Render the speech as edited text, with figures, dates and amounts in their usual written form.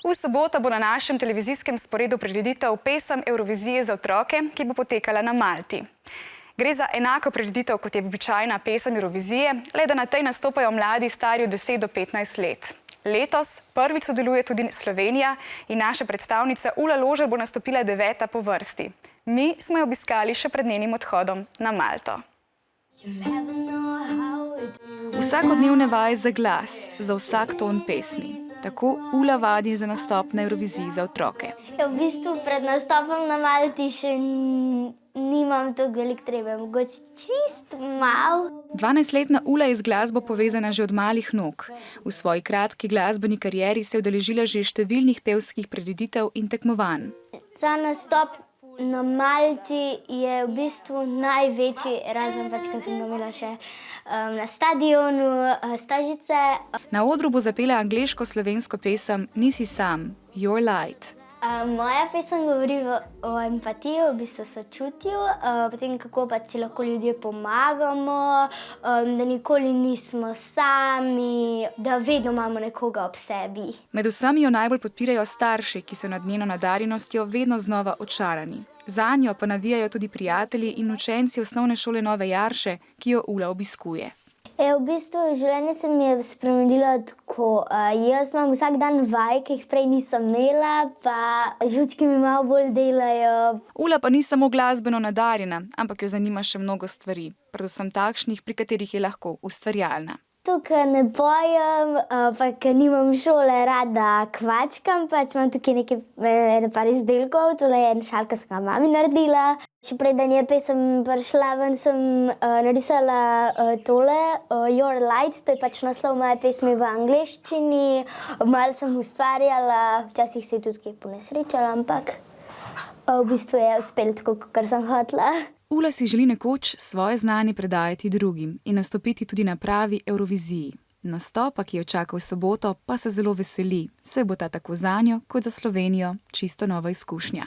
V soboto bo na našem televizijskem sporedu prireditev Pesem Evrovizije za otroke, ki bo potekala na Malti. Gre za enako prireditev, kot je običajna Pesem Evrovizije, le da na tej nastopajo mladi stari od 10 do 15 let. Letos prvič sodeluje tudi Slovenija in naša predstavnica Ula Ložar bo nastopila 9. po vrsti. Mi smo jo obiskali še pred njenim odhodom na Malto. Vsakodnevne vaje za glas, za vsak ton pesmi. Tako Ula vadi za nastop na Evroviziji za otroke. V bistvu pred nastopom na Malti še nimam toliko veliko trebe, mogoče čist malo. 12-letna Ula je z glasbo povezana že od malih nog. V svoji kratki glasbeni karieri se je udeležila že številnih pevskih prireditev in tekmovanj. Za nastop na Malti je v bistvu največji, razen pač, ko sem ga imela še na stadionu Stožice. Na odru bo zapela angleško-slovensko pesem Nisi sam, Your Light. Moja pesem govori o empatiji, v bistvu sočutju, potem kako pa si lahko ljudje pomagamo, da nikoli nismo sami, da vedno imamo nekoga ob sebi. Med vsemi jo najbolj podpirajo starši, ki so nad njeno nadarjenostjo vedno znova očarani. Zanjo pa navijajo tudi prijatelji in učenci osnovne šole Nove Jarše, ki jo Ula obiskuje. V bistvu življenje se mi je spremenilo tako. Jaz imam vsak dan vaj, ki jih prej nisem imela, pa žučki mi malo bolj delajo. Ula pa ni samo glasbeno nadarjena, ampak jo zanima še mnogo stvari, predvsem takšnih, pri katerih je lahko ustvarjalna. Tukaj ne pojem, pa ker nimam šole, rada kvačkam, pač imam tukaj nekaj izdelkov, tole je en šal, ki sem ga mami naredila. Še preden je pesem prišla ven, sem narisala tole, Your Light, to je pač naslov moje pesmi v angleščini. Malo sem ustvarjala, včasih se je tudi kaj ponesrečala, ampak v bistvu je uspelo tako, kar sem hotela. Ula si želi nekoč svoje znanje predajati drugim in nastopiti tudi na pravi Evroviziji. Nastopa, ki jo čaka v soboto, pa se zelo veseli, saj bo ta tako zanjo kot za Slovenijo čisto nova izkušnja.